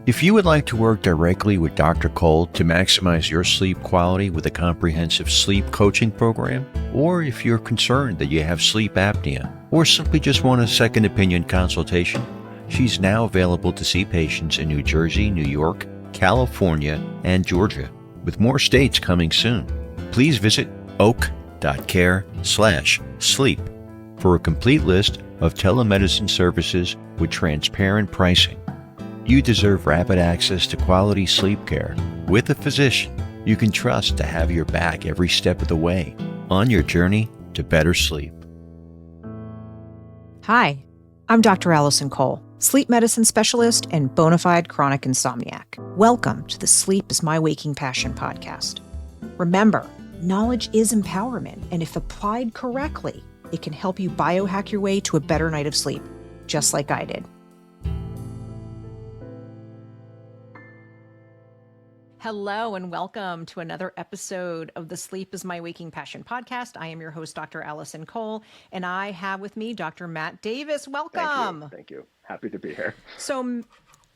If you would like to work directly with Dr. Kole to maximize your sleep quality with a comprehensive sleep coaching program, or if you're concerned that you have sleep apnea, or simply just want a second opinion consultation, she's now available to see patients in New Jersey, New York, California, and Georgia, with more states coming soon. Please visit oak.care/sleep for a complete list of telemedicine services with transparent pricing. You deserve rapid access to quality sleep care with a physician you can trust to have your back every step of the way on your journey to better sleep. Hi, I'm Dr. Alison Kole, sleep medicine specialist and bona fide chronic insomniac. Welcome to the Sleep is My Waking Passion podcast. Remember, knowledge is empowerment, and if applied correctly, it can help you biohack your way to a better night of sleep, just like I did. Hello and welcome to another episode of the Sleep is My Waking Passion podcast. I am your host, Dr. Alison Kole, and I have with me Dr. Matt Davis. Welcome. Thank you. Happy to be here. So,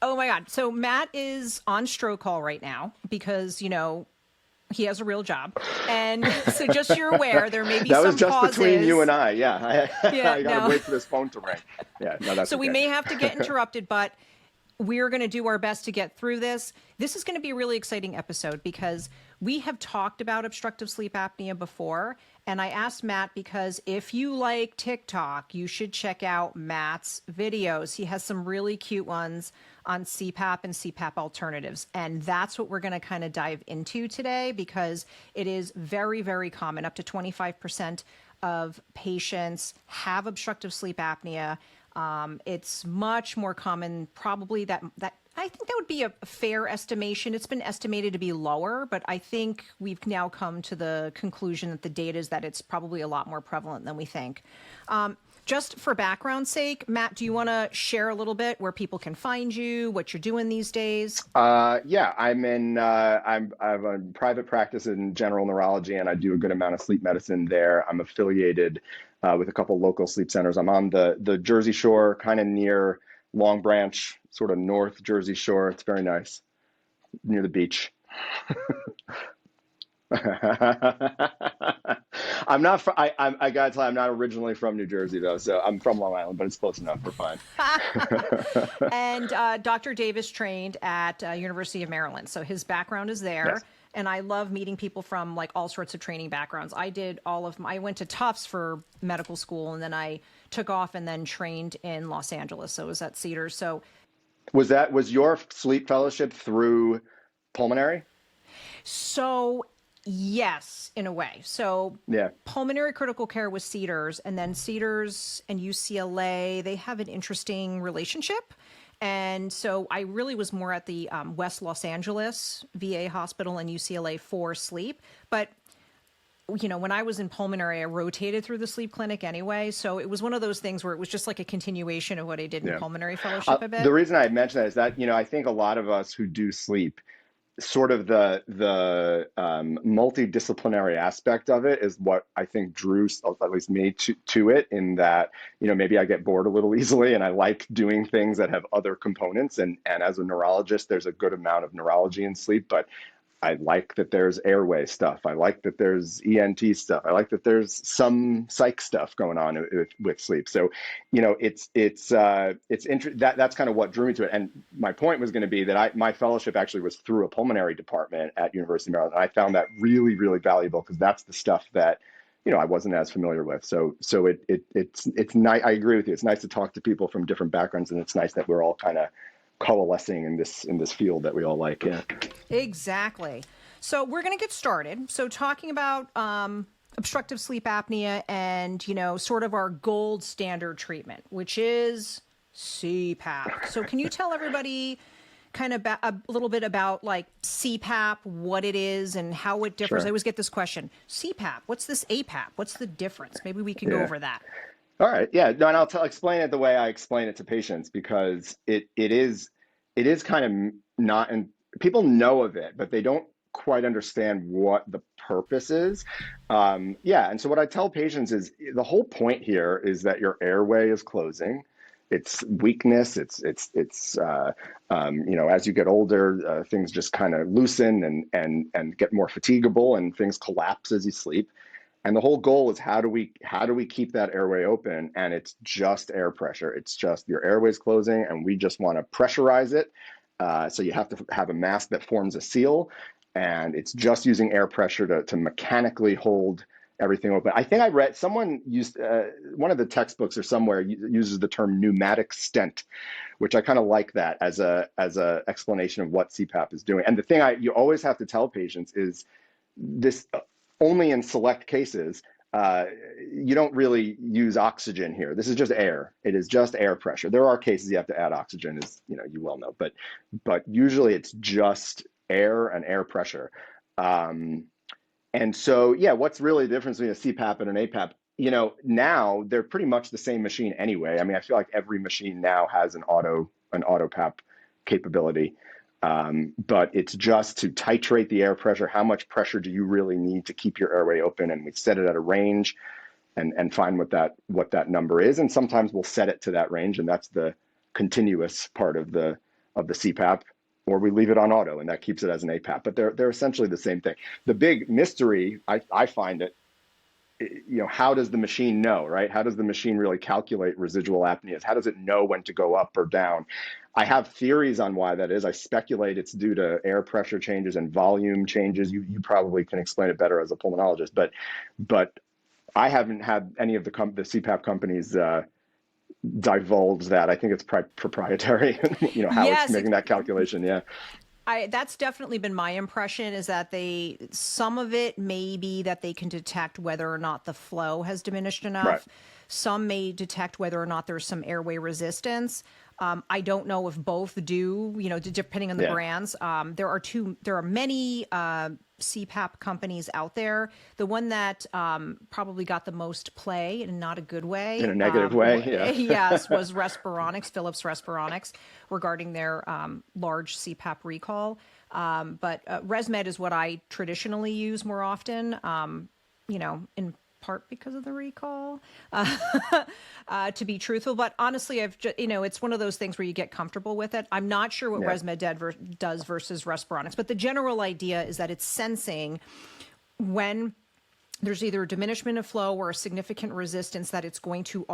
oh my God. So Matt is on stroke call right now because, he has a real job. And so just so you're aware, there may be some pauses. That was just between you and I. Yeah. I got to wait for this phone to ring. Yeah. No, that's so okay. We may have to get interrupted, but we're going to do our best to get through this. This is going to be a really exciting episode because we have talked about obstructive sleep apnea before. And I asked Matt because if you like TikTok, you should check out Matt's videos. He has some really cute ones on CPAP and CPAP alternatives. And that's what we're going to kind of dive into today because it is very, very common. Up to 25% of patients have obstructive sleep apnea. It's much more common, probably that I think that would be a fair estimation. It's been estimated to be lower, but I think we've now come to the conclusion that the data is that it's probably a lot more prevalent than we think. Just for background's sake, Matt, do you want to share a little bit where people can find you, what you're doing these days? Yeah, I'm I have a private practice in general neurology, and I do a good amount of sleep medicine there. I'm affiliated with a couple local sleep centers. I'm on the Jersey Shore, kind of near Long Branch, sort of North Jersey Shore. It's very nice, near the beach. I'm not. I gotta tell you, I'm not originally from New Jersey though, so I'm from Long Island, but it's close enough. We're fine. And Dr. Davis trained at University of Maryland, so his background is there. Yes. And I love meeting people from like all sorts of training backgrounds. I went to Tufts for medical school, and then I took off and then trained in Los Angeles. So I was at Cedars. So was your sleep fellowship through pulmonary? So yes, in a way. So yeah. Pulmonary critical care was Cedars, and then Cedars and UCLA, they have an interesting relationship. And so I really was more at the West Los Angeles VA hospital and UCLA for sleep. But, when I was in pulmonary, I rotated through the sleep clinic anyway. So it was one of those things where it was just like a continuation of what I did in pulmonary fellowship a bit. The reason I mentioned that is that, I think a lot of us who do sleep, sort of the multidisciplinary aspect of it is what I think drew at least me to it, in that, maybe I get bored a little easily and I like doing things that have other components. And as a neurologist, there's a good amount of neurology in sleep, but I like that there's airway stuff. I like that there's ENT stuff. I like that there's some psych stuff going on with sleep. So, that's kind of what drew me to it. And my point was going to be that my fellowship actually was through a pulmonary department at University of Maryland. And I found that really, really valuable because that's the stuff that, I wasn't as familiar with. So it's nice. I agree with you. It's nice to talk to people from different backgrounds, and it's nice that we're all kind of coalescing in this field that we all like. Yeah. Exactly. So we're going to get started. So talking about obstructive sleep apnea and, sort of our gold standard treatment, which is CPAP. So can you tell everybody kind of a little bit about like CPAP, what it is and how it differs? Sure. I always get this question, CPAP, what's this APAP? What's the difference? Maybe we can go over that. All right. Yeah. No, and I'll explain it the way I explain it to patients, because it is kind of not, and people know of it, but they don't quite understand what the purpose is. And so what I tell patients is the whole point here is that your airway is closing, it's weakness. As you get older, things just kind of loosen and get more fatigable, and things collapse as you sleep. And the whole goal is how do we keep that airway open? And it's just air pressure. It's just your airway's closing, and we just want to pressurize it. So you have to have a mask that forms a seal, and it's just using air pressure to mechanically hold everything open. I think I read someone used one of the textbooks or somewhere uses the term pneumatic stent, which I kind of like that as a explanation of what CPAP is doing. And the thing you always have to tell patients is this. Only in select cases, you don't really use oxygen here. This is just air. It is just air pressure. There are cases you have to add oxygen, as you well know, but usually it's just air and air pressure. And so, yeah, what's really the difference between a CPAP and an APAP? Now they're pretty much the same machine anyway. I mean, I feel like every machine now has an auto-PAP capability. But it's just to titrate the air pressure. How much pressure do you really need to keep your airway open? And we set it at a range and find what that number is. And sometimes we'll set it to that range, and that's the continuous part of the CPAP, or we leave it on auto, and that keeps it as an APAP. But they're essentially the same thing. The big mystery, I find it, how does the machine know, right? How does the machine really calculate residual apneas? How does it know when to go up or down? I have theories on why that is. I speculate it's due to air pressure changes and volume changes. You probably can explain it better as a pulmonologist, but I haven't had any of the CPAP companies divulge that. I think it's proprietary, how Yes, it's making that calculation. Yeah. That's definitely been my impression, is that some of it may be that they can detect whether or not the flow has diminished enough. Right. Some may detect whether or not there's some airway resistance. I don't know if both do, depending on the brands. There are many CPAP companies out there. The one that probably got the most play, in not a good way, in a negative way, yes, was Philips Respironics, regarding their large CPAP recall. But ResMed is what I traditionally use more often, in part because of the recall, to be truthful. But honestly, it's one of those things where you get comfortable with it. I'm not sure what ResMed does versus Respironics, but the general idea is that it's sensing when there's either a diminishment of flow or a significant resistance, that it's going to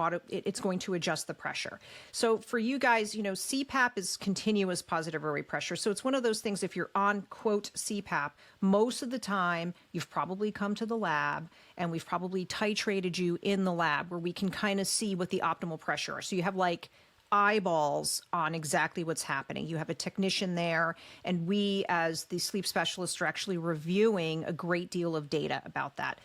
adjust the pressure. So for you guys, CPAP is continuous positive airway pressure. So it's one of those things, if you're on quote CPAP, most of the time you've probably come to the lab and we've probably titrated you in the lab, where we can kind of see what the optimal pressure is. So you have like eyeballs on exactly what's happening. You have a technician there, and we as the sleep specialists are actually reviewing a great deal of data about that.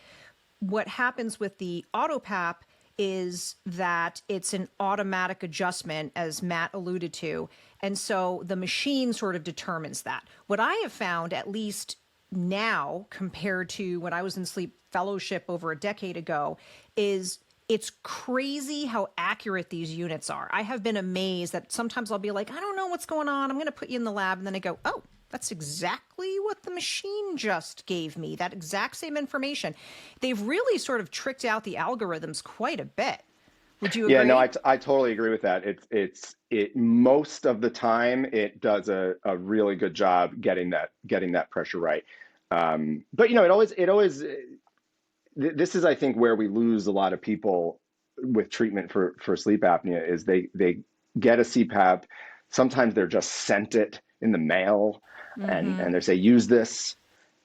What happens with the AutoPAP is that it's an automatic adjustment, as Matt alluded to, and so the machine sort of determines that. What I have found, at least now compared to when I was in sleep fellowship over a decade ago, is it's crazy how accurate these units are. I have been amazed that sometimes I'll be like, I don't know what's going on, I'm going to put you in the lab. And then I go, oh, that's exactly what the machine just gave me, that exact same information. They've really sort of tricked out the algorithms quite a bit. Would you agree? Yeah, no, I totally agree with that. It most of the time it does a really good job getting that pressure right. But it always this is, I think, where we lose a lot of people with treatment for sleep apnea, is they get a CPAP. Sometimes they're just sent it in the mail, and they say, use this,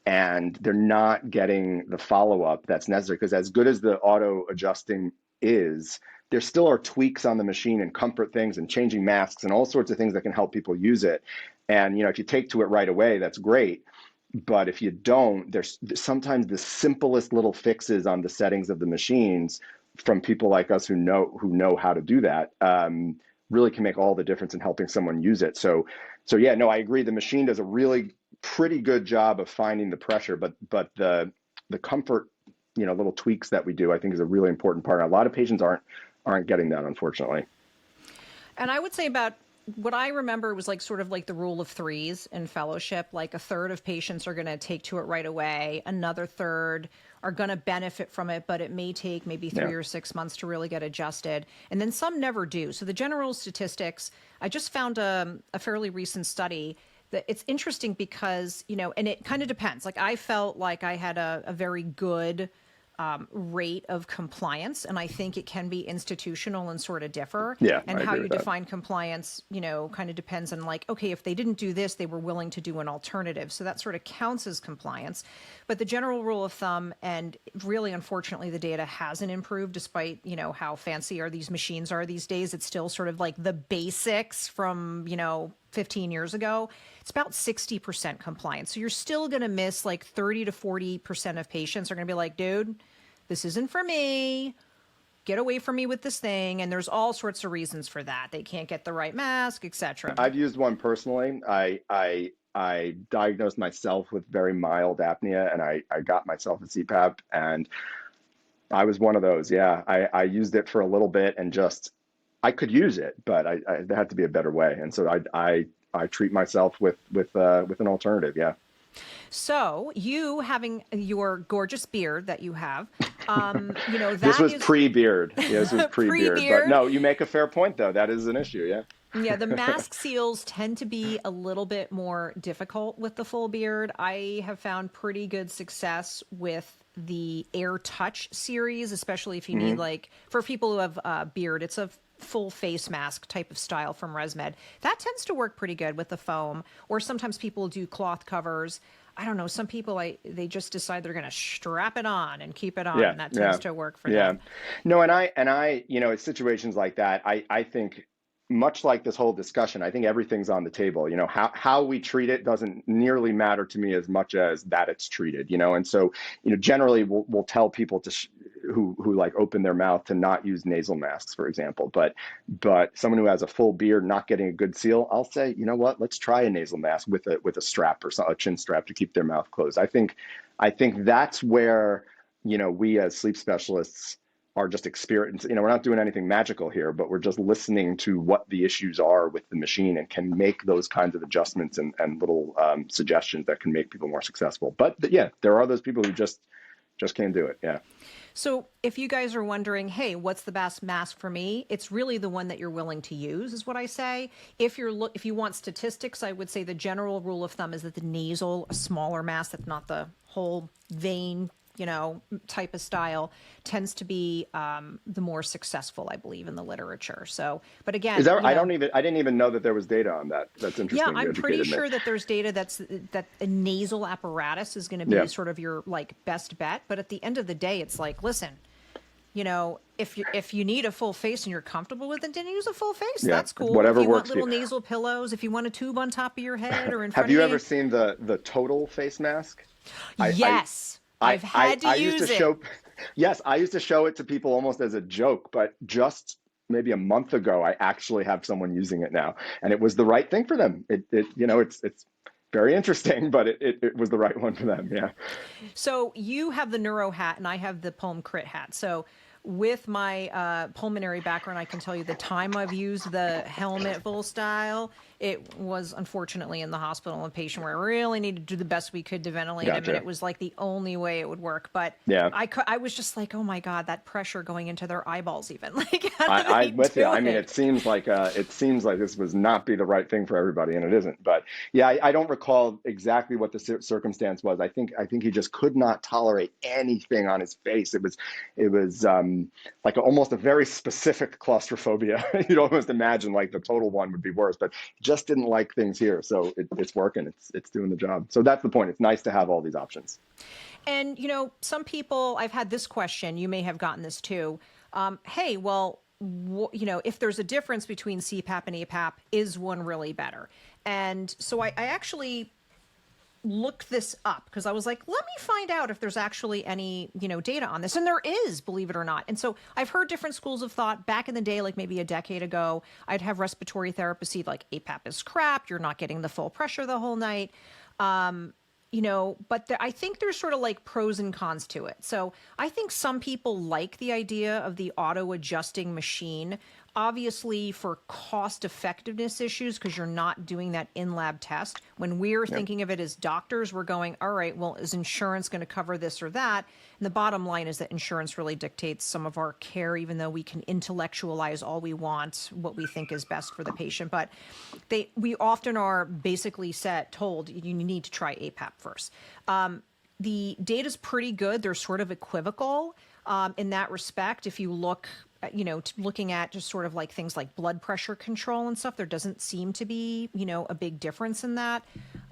and they're not getting the follow-up that's necessary. Because as good as the auto adjusting is, there still are tweaks on the machine and comfort things and changing masks and all sorts of things that can help people use it. And if you take to it right away, that's great. But if you don't, there's sometimes the simplest little fixes on the settings of the machines from people like us who know how to do that, really can make all the difference in helping someone use it. So yeah, no, I agree. The machine does a really pretty good job of finding the pressure, but the comfort, little tweaks that we do, I think, is a really important part. A lot of patients aren't getting that, unfortunately. And I would say about what I remember was like sort of like the rule of threes in fellowship. Like a third of patients are going to take to it right away. Another third are going to benefit from it, but it may take maybe 3 or 6 months to really get adjusted. And then some never do. So the general statistics, I just found a fairly recent study that it's interesting because, and it kind of depends. Like I felt like I had a very good rate of compliance, and I think it can be institutional and sort of differ. Yeah, and I how agree you with that. define compliance, kind of depends on like, okay, if they didn't do this, they were willing to do an alternative. So that sort of counts as compliance. But the general rule of thumb, and really, unfortunately, the data hasn't improved despite, how fancy these machines are these days. It's still sort of like the basics from, 15 years ago. It's about 60% compliance. So you're still going to miss like 30 to 40% of patients are going to be like, dude, this isn't for me. Get away from me with this thing. And there's all sorts of reasons for that. They can't get the right mask, etc. I've used one personally. I diagnosed myself with very mild apnea, and I got myself a CPAP, and I was one of those. Yeah, I used it for a little bit and just I could use it, but there had to be a better way, and so I treat myself with an alternative. Yeah. So you having your gorgeous beard that you have, that This was is pre-beard. Yeah, this was pre-beard. pre-beard. But no, you make a fair point though. That is an issue. Yeah. Yeah, the mask seals tend to be a little bit more difficult with the full beard. I have found pretty good success with the Air Touch series, especially if you need like, for people who have beard, it's a full face mask type of style from ResMed. That tends to work pretty good with the foam, or sometimes people do cloth covers. I don't know. Some people, they just decide they're going to strap it on and keep it on, and that tends to work for them. No, and I, it's situations like that. I think much like this whole discussion, I think everything's on the table. How we treat it doesn't nearly matter to me as much as that it's treated. And so, generally we'll tell people who like open their mouth to not use nasal masks, for example. But someone who has a full beard not getting a good seal, I'll say, you know what? Let's try a nasal mask with a strap or a chin strap to keep their mouth closed. I think that's where we as sleep specialists are just experiencing. We're not doing anything magical here, but we're just listening to what the issues are with the machine and can make those kinds of adjustments and little suggestions that can make people more successful. But yeah, there are those people who just can't do it. Yeah. So if you guys are wondering, hey, what's the best mask for me? It's really the one that you're willing to use, is what I say. If you want statistics, I would say the general rule of thumb is that the nasal, a smaller mask that's not the whole vein, type of style, tends to be the more successful, I believe, in the literature. So, but again, is that, I didn't even know that there was data on that. That's interesting. Yeah, I'm pretty sure that there's data that a nasal apparatus is going to be sort of your like best bet. But at the end of the day, it's like, listen, if you need a full face and you're comfortable with it, then use a full face. Yeah, that's cool. whatever if you works want little for you. nasal pillows, if you want a tube on top of your head or in front Have you of ever seen the total face mask? Yes. I've had to use it. Yes, I used to show it to people almost as a joke, but just maybe a month ago, I actually have someone using it now, and it was the right thing for them. It's very interesting, but it was the right one for them. Yeah. So you have the neuro hat, and I have the Pulm Crit hat. So with my pulmonary background, I can tell you the time I've used the helmet full style, it was unfortunately in the hospital, a patient where I really needed to do the best we could to ventilate him, and it was like the only way it would work. But I was just like, oh my God, that pressure going into their eyeballs, even like. I'm with you. I mean, it seems like this was not be the right thing for everybody, and it isn't. But yeah, I don't recall exactly what the circumstance was. I think he just could not tolerate anything on his face. It was like almost a very specific claustrophobia. You'd almost imagine like the total one would be worse, but just didn't like things here. So it's working. It's doing the job. So that's the point. It's nice to have all these options. And, some people, I've had this question, you may have gotten this too. Hey, well, if there's a difference between CPAP and APAP, is one really better? And so I actually look this up because I was like, let me find out if there's actually any, data on this. And there is, believe it or not. And so I've heard different schools of thought back in the day, like maybe a decade ago. I'd have respiratory therapists see like APAP is crap. You're not getting the full pressure the whole night. But I think there's sort of like pros and cons to it. So I think some people like the idea of the auto adjusting machine. Obviously, for cost effectiveness issues, because you're not doing that in-lab test, when we're thinking of it as doctors, we're going, all right, well, is insurance going to cover this or that? And the bottom line is that insurance really dictates some of our care, even though we can intellectualize all we want, what we think is best for the patient. But we often are basically told you need to try APAP first. The data's pretty good. They're sort of equivocal in that respect. If you look, looking at just sort of like things like blood pressure control and stuff, there doesn't seem to be, a big difference in that.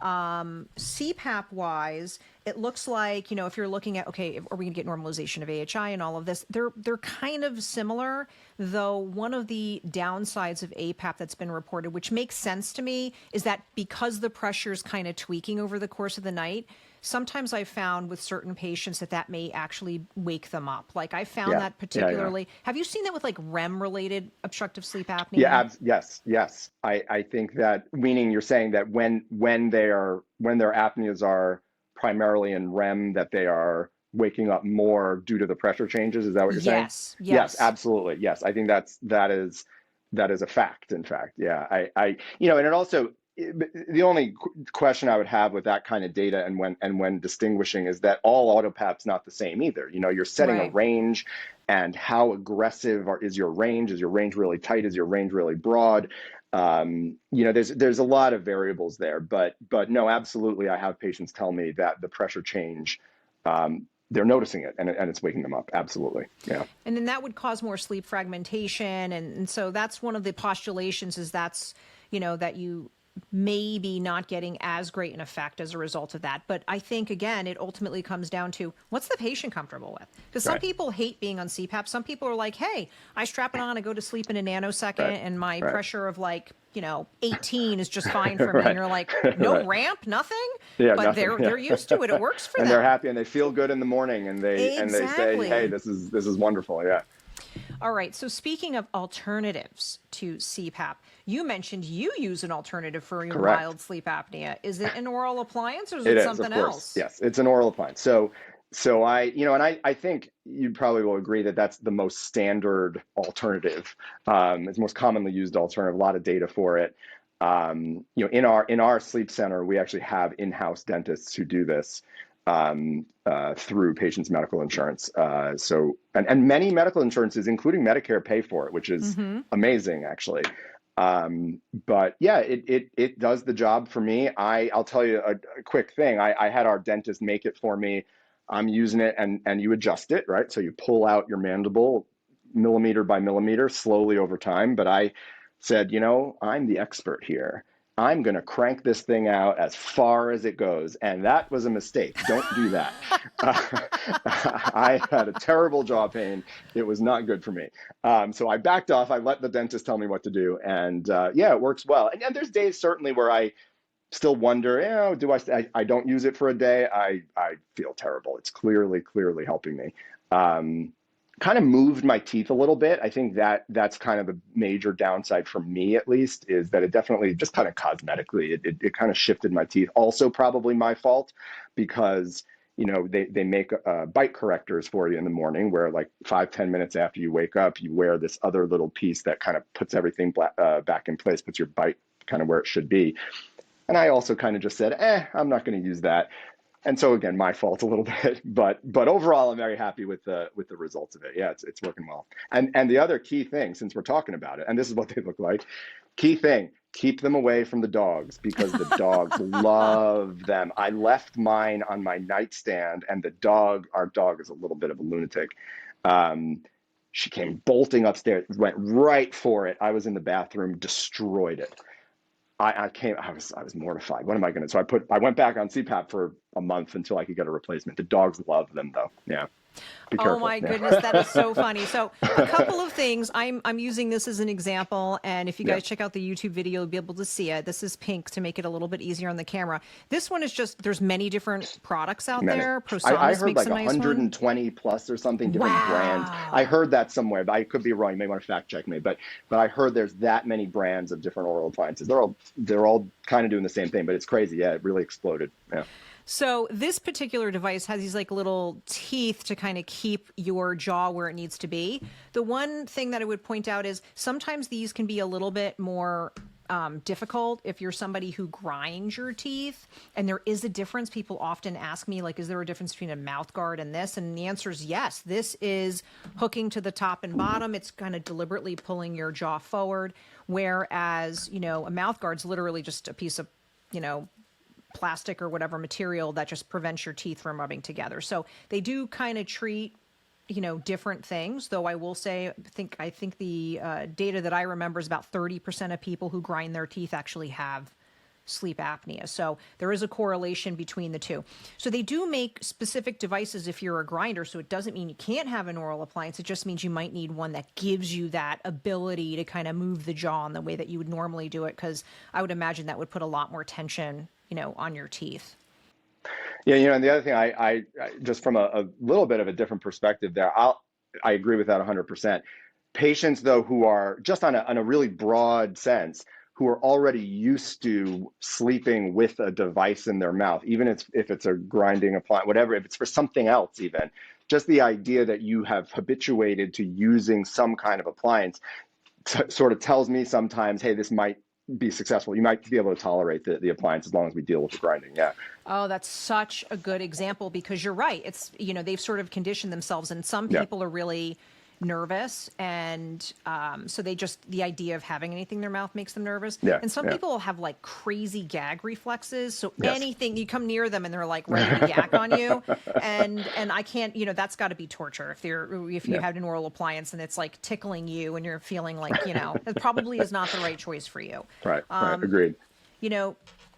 CPAP wise, it looks like, if you're looking at, okay, are we going to get normalization of AHI and all of this? They're kind of similar, though one of the downsides of APAP that's been reported, which makes sense to me, is that because the pressure is kind of tweaking over the course of the night, sometimes I've found with certain patients that may actually wake them up. Like I found that particularly. Have you seen that with like REM related obstructive sleep apnea? Yeah, yes. I think that, meaning you're saying that when their apneas are primarily in REM, that they are waking up more due to the pressure changes. Is that what you're saying? Yes, absolutely. Yes, I think that is a fact. In fact, yeah. And it also, the only question I would have with that kind of data and when distinguishing is that all autopap's not the same either. You're setting a range, and how aggressive is your range? Is your range really tight? Is your range really broad? There's a lot of variables there, but no, absolutely. I have patients tell me that the pressure change, they're noticing it and it's waking them up. Absolutely. Yeah. And then that would cause more sleep fragmentation. And so that's one of the postulations is that you maybe not getting as great an effect as a result of that. But I think, again, it ultimately comes down to what's the patient comfortable with? Because some people hate being on CPAP. Some people are like, hey, I strap it on, I go to sleep in a nanosecond, and my pressure of 18 is just fine for me. And you're like, no ramp, nothing? Yeah, but nothing. They're used to it. It works for them. And they're happy and they feel good in the morning, and they say, hey, this is wonderful. Yeah. All right. So speaking of alternatives to CPAP, you mentioned you use an alternative for your mild sleep apnea. Is it an oral appliance or is it something else? Yes, it's an oral appliance. So I think you probably will agree that that's the most standard alternative. It's the most commonly used alternative. A lot of data for it. In our sleep center, we actually have in-house dentists who do this. Through patients' medical insurance. And many medical insurances, including Medicare, pay for it, which is amazing, actually. But yeah, it does the job for me. I'll tell you a quick thing. I had our dentist make it for me. I'm using it, and you adjust it, right? So you pull out your mandible millimeter by millimeter slowly over time. But I said, I'm the expert here. I'm going to crank this thing out as far as it goes. And that was a mistake. Don't do that. I had a terrible jaw pain. It was not good for me. So I backed off. I let the dentist tell me what to do. And it works well. And there's days certainly where I still wonder, I don't use it for a day. I feel terrible. It's clearly helping me. Kind of moved my teeth a little bit. I think that's kind of the major downside for me, at least, is that it definitely just kind of cosmetically, it kind of shifted my teeth. Also probably my fault because, they make bite correctors for you in the morning where 5-10 minutes after you wake up, you wear this other little piece that kind of puts everything back in place, puts your bite kind of where it should be. And I also kind of just said, I'm not going to use that. And so again, my fault a little bit, but overall, I'm very happy with the results of it. Yeah, it's working well. And the other key thing, since we're talking about it, and this is what they look like, key thing, keep them away from the dogs because the dogs love them. I left mine on my nightstand, and our dog is a little bit of a lunatic. She came bolting upstairs, went right for it. I was in the bathroom, destroyed it. I was mortified. What am I going to? So I went back on CPAP for a month until I could get a replacement. The dogs love them though. Yeah. Be careful. Oh my goodness, that is so funny. So a couple of things. I'm using this as an example, and if you guys check out the YouTube video, you'll be able to see it. This is pink to make it a little bit easier on the camera. This one is just there's many different products out there. I heard like 120 plus or something different brands. I heard that somewhere, but I could be wrong. You may want to fact check me, but I heard there's that many brands of different oral appliances. They're all kind of doing the same thing, but it's crazy. Yeah, it really exploded. Yeah. So this particular device has these like little teeth to kind of keep your jaw where it needs to be. The one thing that I would point out is sometimes these can be a little bit more difficult if you're somebody who grinds your teeth. And there is a difference. People often ask me, like, is there a difference between a mouth guard and this? And the answer is yes. This is hooking to the top and bottom. It's kind of deliberately pulling your jaw forward. Whereas, you know, a mouth guard's literally just a piece of, you know, plastic or whatever material that just prevents your teeth from rubbing together. So they do kind of treat, you know, different things, though I will say, I think the data that I remember is about 30% of people who grind their teeth actually have sleep apnea. So there is a correlation between the two. So they do make specific devices if you're a grinder. So it doesn't mean you can't have an oral appliance. It just means you might need one that gives you that ability to kind of move the jaw in the way that you would normally do it. Because I would imagine that would put a lot more tension, you know, on your teeth. Yeah, you know, and the other thing, I just from a little bit of a different perspective there, I agree with that 100%. Patients, though, who are just on a really broad sense, who are already used to sleeping with a device in their mouth, even if it's a grinding appliance, whatever, if it's for something else even, just the idea that you have habituated to using some kind of appliance sort of tells me sometimes, hey, this might be successful. You might be able to tolerate the appliance as long as we deal with the grinding. Yeah. Oh, that's such a good example because you're right. It's, you know, they've sort of conditioned themselves and some people are really nervous. And so the idea of having anything in their mouth makes them nervous. Yeah. And some people have like crazy gag reflexes. So anything, you come near them and they're like ready to yak on you. And I can't, you know, that's got to be torture if you had an oral appliance and it's like tickling you and you're feeling like, you know, it probably is not the right choice for you. Right. Agreed. You know,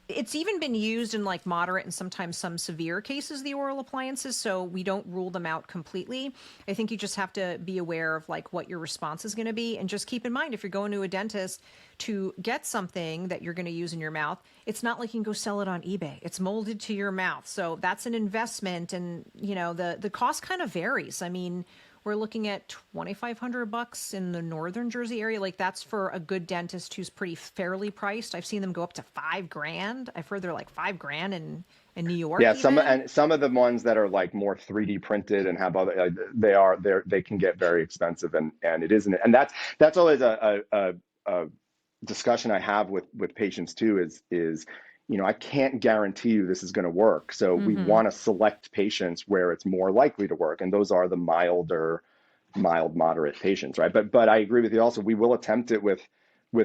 it's even been used in like moderate and sometimes some severe cases, the oral appliances, so we don't rule them out completely. I think you just have to be aware of like what your response is going to be and just keep in mind if you're going to a dentist to get something that you're going to use in your mouth, it's not like you can go sell it on eBay. It's molded to your mouth. So that's an investment and, you know, the cost kind of varies. I mean, we're looking at $2,500 in the northern Jersey area. Like that's for a good dentist who's pretty fairly priced. I've seen them go up to $5,000. I've heard they're like $5,000 in New York. Yeah, even. some of the ones that are like more 3D printed and have other they can get very expensive and it isn't. And that's always a discussion I have with patients too. Is you know, I can't guarantee you this is going to work. So we want to select patients where it's more likely to work. And those are the mild, moderate patients, right? But I agree with you also, we will attempt it with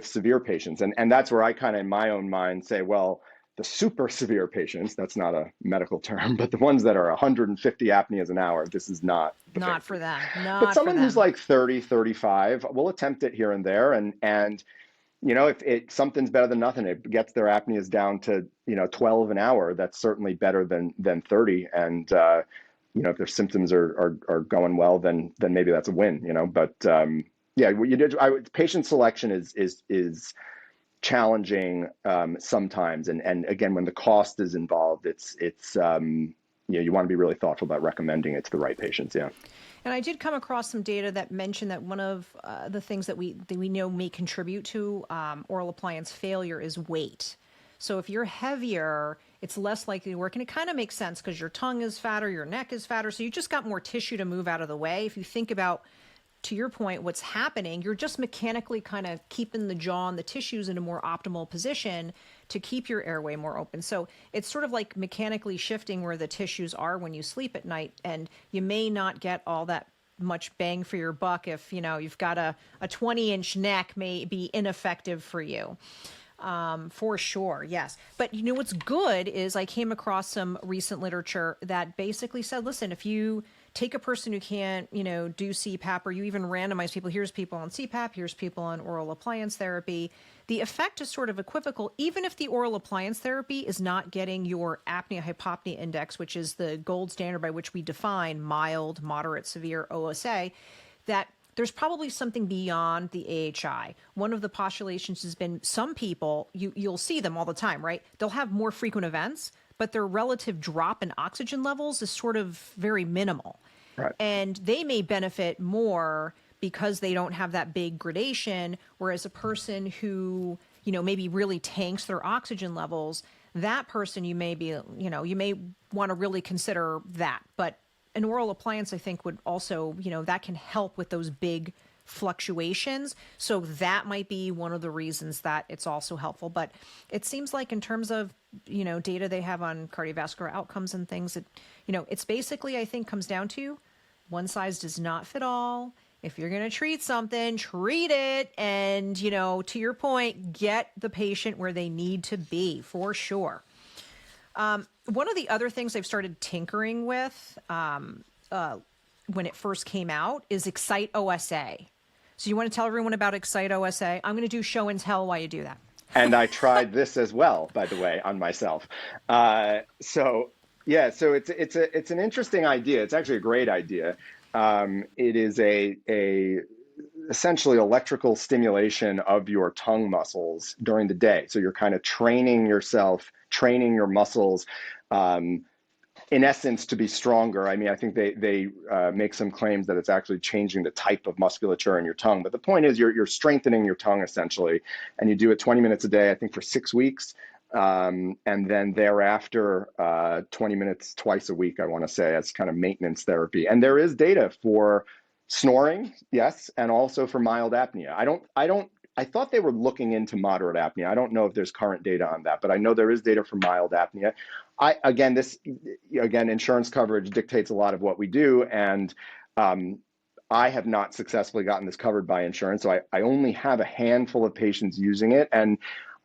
severe patients. And that's where I kind of in my own mind say, well, the super severe patients, that's not a medical term, but the ones that are 150 apneas an hour, this is not for them. But someone who's like 30, 35, we'll attempt it here and there. And you know, if something's better than nothing, it gets their apneas down to, you know, 12 an hour. That's certainly better than 30. And, you know, if their symptoms are going well, then maybe that's a win, you know, but, yeah, patient selection is challenging, sometimes. And again, when the cost is involved, it's, you know, you want to be really thoughtful about recommending it to the right patients. Yeah. And I did come across some data that mentioned that one of the things that we know may contribute to oral appliance failure is weight. So if you're heavier, it's less likely to work. And it kind of makes sense because your tongue is fatter, your neck is fatter. So you just got more tissue to move out of the way. If you think about, to your point, what's happening, you're just mechanically kind of keeping the jaw and the tissues in a more optimal position to keep your airway more open. So it's sort of like mechanically shifting where the tissues are when you sleep at night. And you may not get all that much bang for your buck if, you know, you've got a 20-inch neck may be ineffective for you. For sure, yes. But you know what's good is I came across some recent literature that basically said, listen, if you take a person who can't, you know, do CPAP, or you even randomize people, here's people on CPAP, here's people on oral appliance therapy, the effect is sort of equivocal, even if the oral appliance therapy is not getting your apnea-hypopnea index, which is the gold standard by which we define mild, moderate, severe OSA, that there's probably something beyond the AHI. One of the postulations has been some people, you'll see them all the time, right? They'll have more frequent events, but their relative drop in oxygen levels is sort of very minimal. Right. And they may benefit more because they don't have that big gradation, whereas a person who, maybe really tanks their oxygen levels, that person you may be, you may want to really consider that. But an oral appliance, I think, would also, that can help with those big fluctuations. So that might be one of the reasons that it's also helpful. But it seems like in terms of, data they have on cardiovascular outcomes and things, it's basically, I think, comes down to one size does not fit all. If you're going to treat something, treat it. And, to your point, get the patient where they need to be for sure. One of the other things I've started tinkering with when it first came out is Excite OSA. So you want to tell everyone about Excite OSA? I'm going to do show and tell while you do that. And I tried this as well, by the way, on myself. So it's an interesting idea. It's actually a great idea. It is essentially electrical stimulation of your tongue muscles during the day. So you're kind of training your muscles, in essence, to be stronger. I mean, I think they make some claims that it's actually changing the type of musculature in your tongue. But the point is you're strengthening your tongue essentially, and you do it 20 minutes a day, I think for 6 weeks. And then thereafter, 20 minutes twice a week, I want to say, as kind of maintenance therapy. And there is data for snoring, yes, and also for mild apnea. I thought they were looking into moderate apnea. I don't know if there's current data on that, but I know there is data for mild apnea. Again, insurance coverage dictates a lot of what we do, and I have not successfully gotten this covered by insurance, so I only have a handful of patients using it, and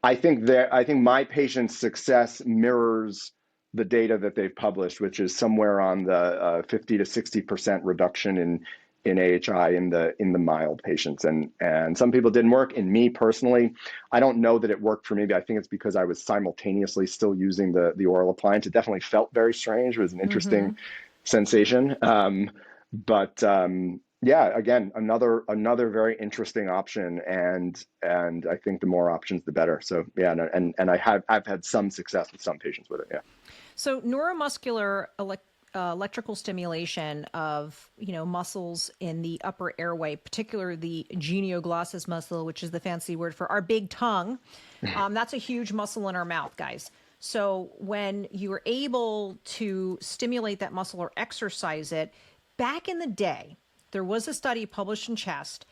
I think my patients' success mirrors the data that they've published, which is somewhere on the 50 to 60% reduction in AHI in the mild patients, and some people didn't work. In me personally, I don't know that it worked for me, but I think it's because I was simultaneously still using the oral appliance. It definitely felt very strange. It was an interesting sensation, but yeah, again, another very interesting option, and I think the more options, the better. So yeah, and I've had some success with some patients with it. Yeah. So neuromuscular electrical stimulation of muscles in the upper airway, particularly the genioglossus muscle, which is the fancy word for our big tongue. That's a huge muscle in our mouth, guys. So when you are able to stimulate that muscle or exercise it, back in the day, there was a study published in Chest,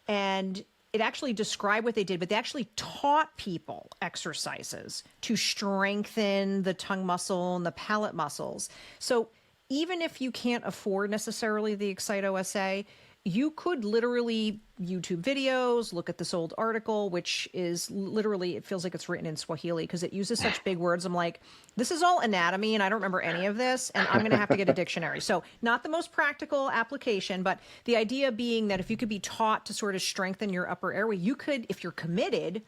and it actually described what they did, but they actually taught people exercises to strengthen the tongue muscle and the palate muscles. So even if you can't afford necessarily the Excite OSA, you could literally YouTube videos, look at this old article, which is literally, it feels like it's written in Swahili because it uses such big words. I'm like, this is all anatomy and I don't remember any of this, and I'm going to have to get a dictionary. So not the most practical application, but the idea being that if you could be taught to sort of strengthen your upper airway, you could, if you're committed,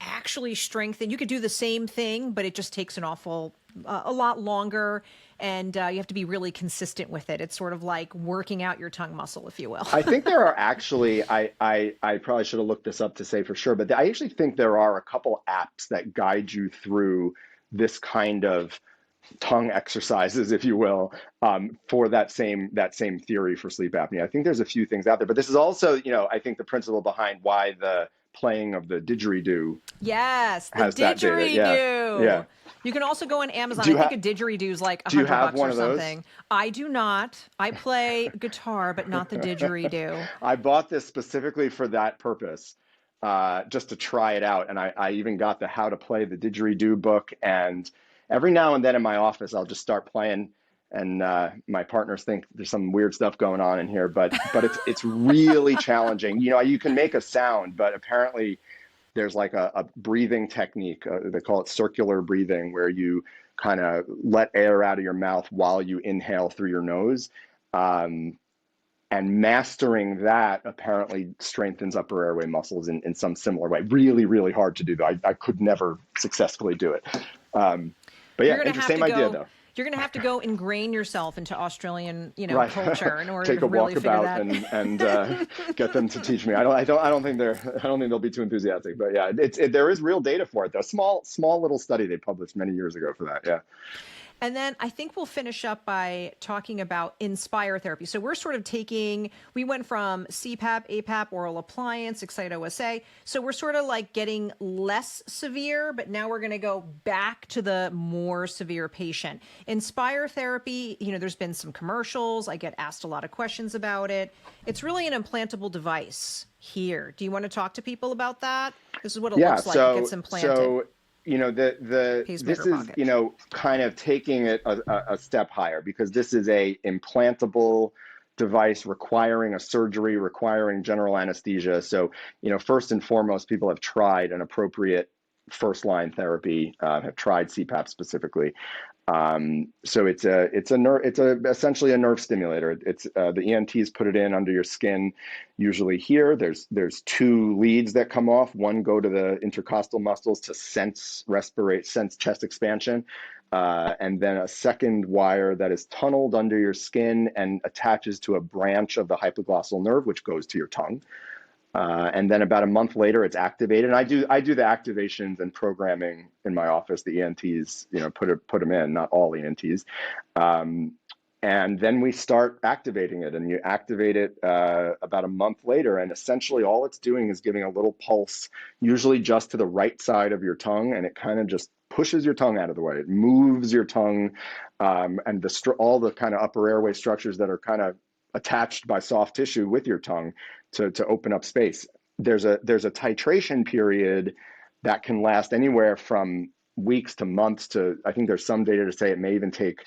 actually strengthen. You could do the same thing, but it just takes a lot longer, and you have to be really consistent with it. It's sort of like working out your tongue muscle, if you will. I think there are actually, I probably should have looked this up to say for sure, but I actually think there are a couple apps that guide you through this kind of tongue exercises, if you will, for that same theory for sleep apnea. I think there's a few things out there, but this is also, I think the principle behind why the playing of the didgeridoo. Yes, the has that data. didgeridoo. Yeah. You can also go on Amazon. I think a didgeridoo is like $100 or something. I do not. I play guitar, but not the didgeridoo. I bought this specifically for that purpose, just to try it out. And I even got the How to Play the Didgeridoo book. And every now and then in my office, I'll just start playing. And my partners think there's some weird stuff going on in here, but it's really challenging. You can make a sound, but apparently there's like a breathing technique. They call it circular breathing, where you kind of let air out of your mouth while you inhale through your nose. And mastering that apparently strengthens upper airway muscles in some similar way. Really, really hard to do, though. I could never successfully do it. But yeah, same idea, though. You're going to have to go ingrain yourself into Australian, right. culture in order to really figure that out. and get them to teach me. I don't think they'll be too enthusiastic, but yeah, there is real data for it. A small little study they published many years ago for that. Yeah. And then I think we'll finish up by talking about Inspire therapy. So we're sort of we went from CPAP, APAP, oral appliance, Excite-OSA. So we're sort of like getting less severe, but now we're going to go back to the more severe patient. Inspire therapy, there's been some commercials. I get asked a lot of questions about it. It's really an implantable device here. Do you want to talk to people about that? This is what it looks like. It gets implanted. So this Pacemaker is, pocket. kind of taking it a step higher, because this is a implantable device requiring a surgery, requiring general anesthesia. So, first and foremost, people have tried an appropriate first line therapy, have tried CPAP specifically. So it's essentially a nerve stimulator. It's the ENTs put it in under your skin, usually here. There's two leads that come off. One go to the intercostal muscles to sense chest expansion, and then a second wire that is tunneled under your skin and attaches to a branch of the hypoglossal nerve, which goes to your tongue. And then about a month later, it's activated. And I do the activations and programming in my office. The ENTs, put them in, not all ENTs. And then we start activating it, and you activate it about a month later. And essentially all it's doing is giving a little pulse, usually just to the right side of your tongue. And it kind of just pushes your tongue out of the way. It moves your tongue, and all the kind of upper airway structures that are kind of attached by soft tissue with your tongue to open up space. There's a titration period that can last anywhere from weeks to months to, I think there's some data to say it may even take,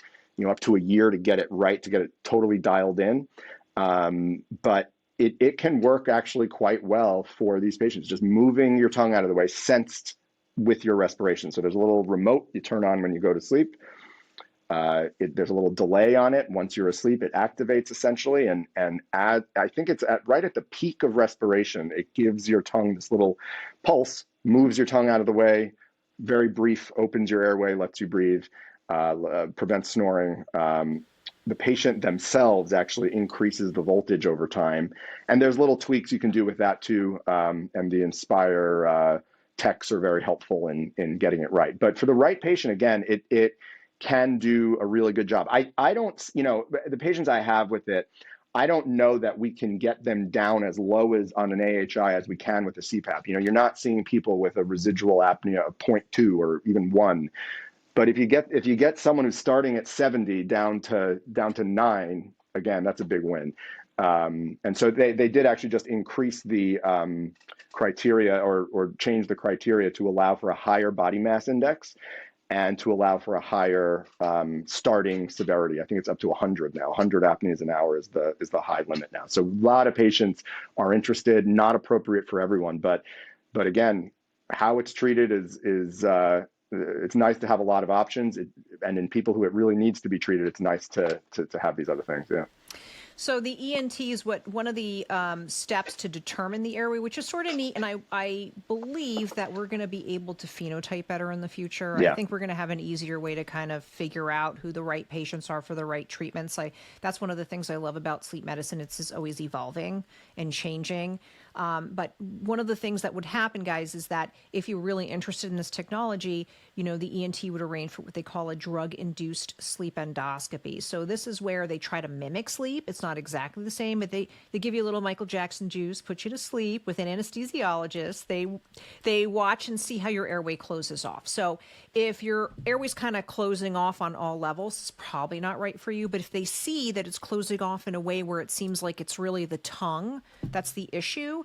up to a year to get it right, to get it totally dialed in. But it can work actually quite well for these patients, just moving your tongue out of the way, sensed with your respiration. So there's a little remote you turn on when you go to sleep. There's a little delay on it. Once you're asleep, it activates essentially, and I think it's right at the peak of respiration. It gives your tongue this little pulse, moves your tongue out of the way, very brief, opens your airway, lets you breathe, prevents snoring. The patient themselves actually increases the voltage over time, and there's little tweaks you can do with that too. And the Inspire techs are very helpful in getting it right. But for the right patient, again, it can do a really good job. I don't, the patients I have with it, I don't know that we can get them down as low as on an AHI as we can with a CPAP. You're not seeing people with a residual apnea of 0.2 or even 1. But if you get someone who's starting at 70 down to 9, again, that's a big win. And so they did actually just increase the criteria or change the criteria to allow for a higher body mass index and to allow for a higher starting severity. I think it's up to 100 now. 100 apneas an hour is the high limit now. So a lot of patients are interested, not appropriate for everyone, but again, how it's treated is it's nice to have a lot of options. And in people who it really needs to be treated, it's nice to have these other things. Yeah. So the ENT is one of the steps to determine the airway, which is sort of neat. And I believe that we're going to be able to phenotype better in the future. Yeah. I think we're going to have an easier way to kind of figure out who the right patients are for the right treatments. That's one of the things I love about sleep medicine. It's just always evolving and changing. But one of the things that would happen, guys, is that if you're really interested in this technology, the ENT would arrange for what they call a drug-induced sleep endoscopy. So this is where they try to mimic sleep. It's not exactly the same, but they give you a little Michael Jackson juice, put you to sleep with an anesthesiologist. They watch and see how your airway closes off. So if your airway's kind of closing off on all levels, it's probably not right for you. But if they see that it's closing off in a way where it seems like it's really the tongue that's the issue,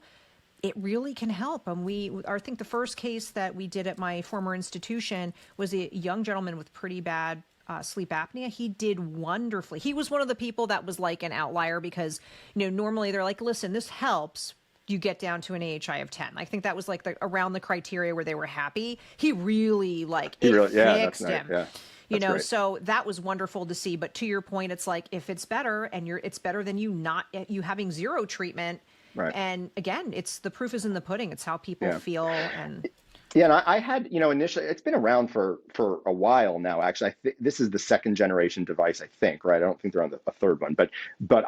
it really can help. And I think the first case that we did at my former institution was a young gentleman with pretty bad sleep apnea. He did wonderfully. He was one of the people that was like an outlier because, normally they're like, listen, this helps. You get down to an AHI of 10. I think that was like around the criteria where they were happy. He really fixed him. Yeah. Great. So that was wonderful to see. But to your point, it's like, if it's better and it's better than you having zero treatment. Right. And again, the proof is in the pudding. It's how people feel. And I had, initially, it's been around for a while now. Actually, this is the second generation device, I think, right? I don't think they're on a third one, but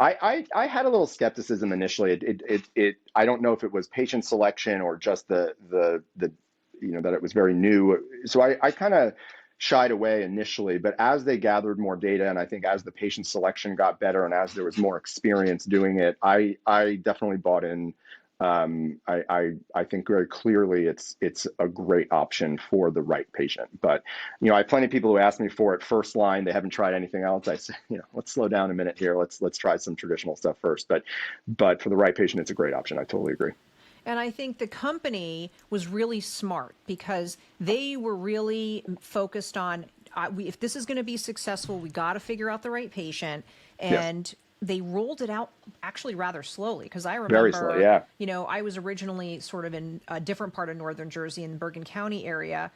I had a little skepticism initially. I don't know if it was patient selection or just the that it was very new. So I kind of shied away initially, but as they gathered more data, and I think as the patient selection got better and as there was more experience doing it, I definitely bought in. I think very clearly it's a great option for the right patient. But I have plenty of people who ask me for it first line. They haven't tried anything else. I say, let's slow down a minute here. Let's try some traditional stuff first. But for the right patient, it's a great option. I totally agree. And I think the company was really smart because they were really focused on if this is going to be successful, we got to figure out the right patient. And yes, they rolled it out actually rather slowly, because I remember, very slow, yeah. I was originally sort of in a different part of northern Jersey in the Bergen County area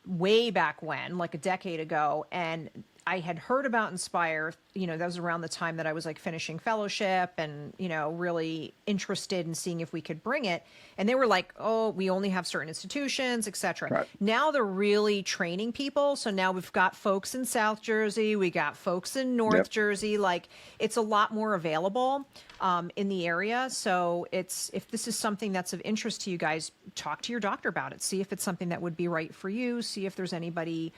way back when, like a decade ago. And I had heard about Inspire, that was around the time that I was like finishing fellowship and, really interested in seeing if we could bring it. And they were like, oh, we only have certain institutions, et cetera. Right. Now they're really training people. So now we've got folks in South Jersey, we got folks in North Jersey, like it's a lot more available in the area. So if this is something that's of interest to you guys, talk to your doctor about it. See if it's something that would be right for you. See if there's anybody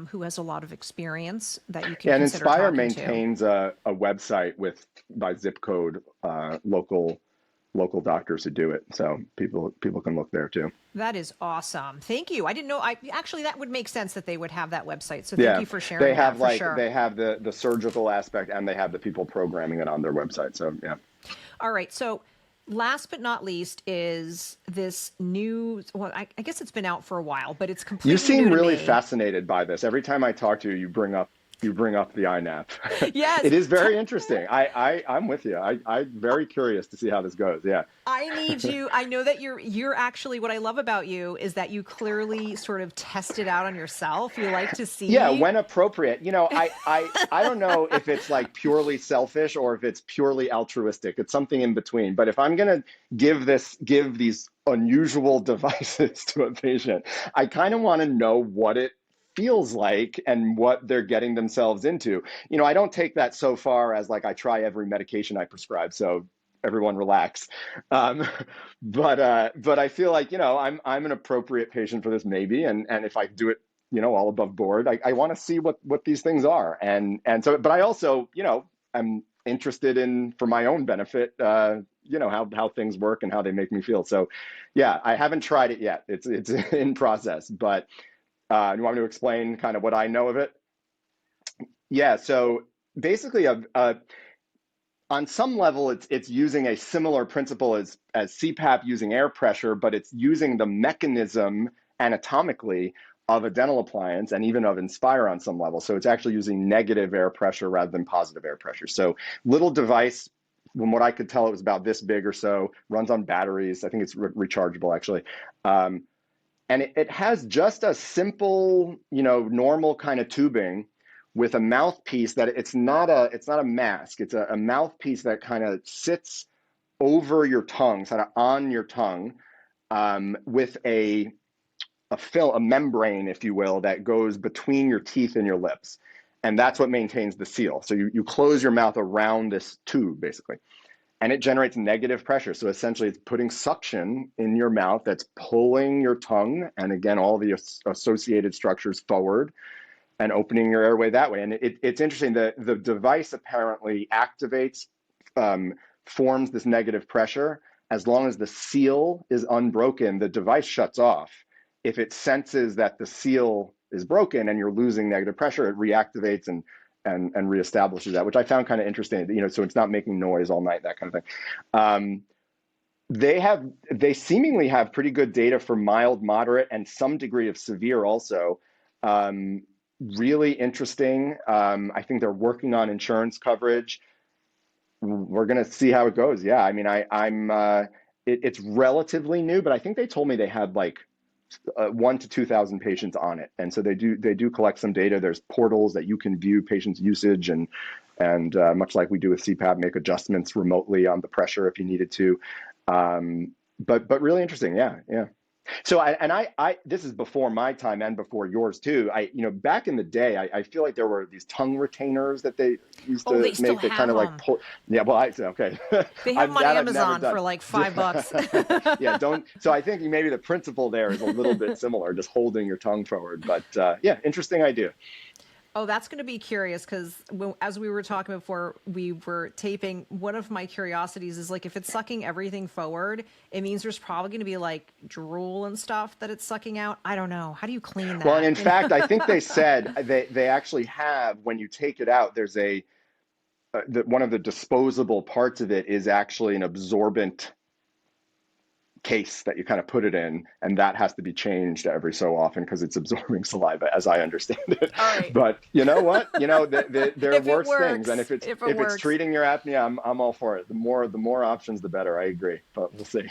who has a lot of experience that you can and consider Inspire talking maintains a website by zip code local doctors who do it, so people can look there too. That is awesome. Thank you. I didn't know. Actually, that would make sense that they would have that website. So thank you for sharing. They have that, sure. They have the surgical aspect, and they have the people programming it on their website. So yeah. All right. So last but not least is this new. Well, I guess it's been out for a while, but it's completely. You seem new to really me. Fascinated by this. Every time I talk to you, you bring up the INAP. Yes. It is very interesting. I'm with you. I'm very curious to see how this goes. Yeah. I need you. I know that you're actually, what I love about you is that you clearly sort of test it out on yourself. You like to see. Yeah, when appropriate. I don't know if it's like purely selfish or if it's purely altruistic. It's something in between. But if I'm going to give these unusual devices to a patient, I kind of want to know what it feels like and what they're getting themselves into. I don't take that so far as like I try every medication I prescribe, so everyone relax. But I feel like I'm an appropriate patient for this maybe, and if I do it all above board, I want to see what these things are, and so. But I also I'm interested in, for my own benefit, how things work and how they make me feel. So yeah, I haven't tried it yet. It's in process, but. You want me to explain kind of what I know of it? Yeah, so basically, on some level, it's using a similar principle as CPAP using air pressure, but it's using the mechanism anatomically of a dental appliance and even of Inspire on some level. So it's actually using negative air pressure rather than positive air pressure. So little device, from what I could tell, it was about this big or so, runs on batteries. I think it's rechargeable actually. And it has just a simple, normal kind of tubing with a mouthpiece that it's not a mask. It's a mouthpiece that kind of sits over your tongue, sort of on your tongue, with a membrane, if you will, that goes between your teeth and your lips. And that's what maintains the seal. So you close your mouth around this tube, basically. And it generates negative pressure. So essentially it's putting suction in your mouth that's pulling your tongue, and again, all the associated structures forward and opening your airway that way. And it's interesting that the device apparently activates, forms this negative pressure. As long as the seal is unbroken, the device shuts off. If it senses that the seal is broken and you're losing negative pressure, it reactivates and reestablishes that, which I found kind of interesting. So it's not making noise all night, that kind of thing. They seemingly have pretty good data for mild, moderate, and some degree of severe also. Really interesting. I think they're working on insurance coverage. We're going to see how it goes. Yeah, I mean, it's relatively new, but I think they told me they had like 1,000 to 2,000 patients on it, and so they do collect some data. There's portals that you can view patients' usage, and much like we do with CPAP, make adjustments remotely on the pressure if you needed to. But really interesting, yeah. So this is before my time and before yours too. Back in the day, I feel like there were these tongue retainers that they used Oh, they to still make that have kind of like them. pull. Yeah, well, okay. They have them on I've never Amazon done. for like $5. Yeah, don't. So I think maybe the principle there is a little bit similar, just holding your tongue forward. But yeah, interesting idea. Oh, that's going to be curious because as we were talking before we were taping, one of my curiosities is like if it's sucking everything forward, it means there's probably going to be like drool and stuff that it's sucking out. I don't know. How do you clean that? Well, and in fact, I think they said they actually have, when you take it out, there's one of the disposable parts of it is actually an absorbent case that you kind of put it in, and that has to be changed every so often because it's absorbing saliva, as I understand it. All right. But you know what? There are worse things, and if it's works. treating your apnea, I'm all for it. The more options, the better. I agree, but we'll see.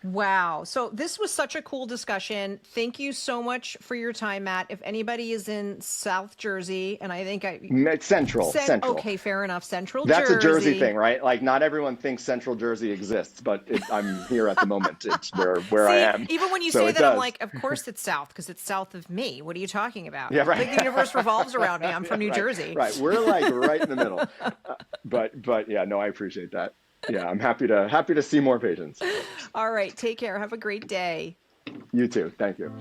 Wow. So this was such a cool discussion. Thank you so much for your time, Matt. If anybody is in South Jersey, and I think It's Central. Okay, fair enough. Central That's Jersey. a Jersey thing, right? Like not everyone thinks Central Jersey exists, but I'm here at the moment. It's where I am. Even when you So say it that, I'm does. like, of course it's south because it's south of me. What are you talking about? Yeah, right. Like the universe revolves around me. I'm from New Right, Jersey. Right. We're like right in the middle. But yeah, no, I appreciate that. Yeah, I'm happy to see more patients. All right. Take care. Have a great day. You too. Thank you.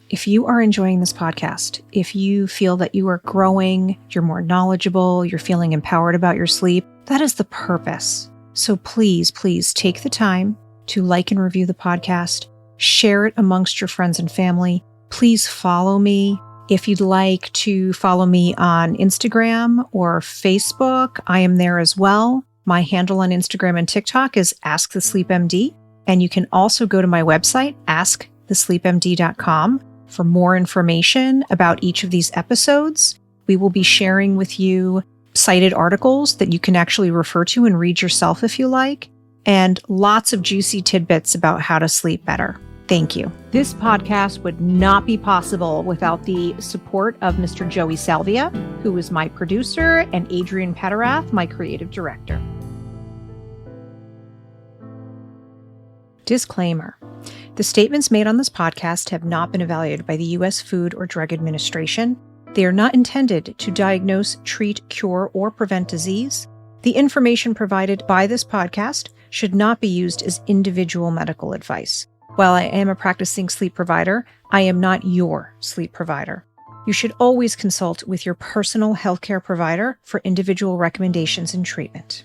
If you are enjoying this podcast, if you feel that you are growing, you're more knowledgeable, you're feeling empowered about your sleep, that is the purpose. So please, please take the time to like and review the podcast, share it amongst your friends and family. Please follow me. If you'd like to follow me on Instagram or Facebook, I am there as well. My handle on Instagram and TikTok is AskTheSleepMD. And you can also go to my website, AskTheSleepMD.com, for more information about each of these episodes. We will be sharing with you cited articles that you can actually refer to and read yourself if you like, and lots of juicy tidbits about how to sleep better. Thank you. This podcast would not be possible without the support of Mr. Joey Salvia, who is my producer, and Adrian Pederath, my creative director. Disclaimer. The statements made on this podcast have not been evaluated by the U.S. Food or Drug Administration. They are not intended to diagnose, treat, cure, or prevent disease. The information provided by this podcast should not be used as individual medical advice. While I am a practicing sleep provider, I am not your sleep provider. You should always consult with your personal healthcare provider for individual recommendations and treatment.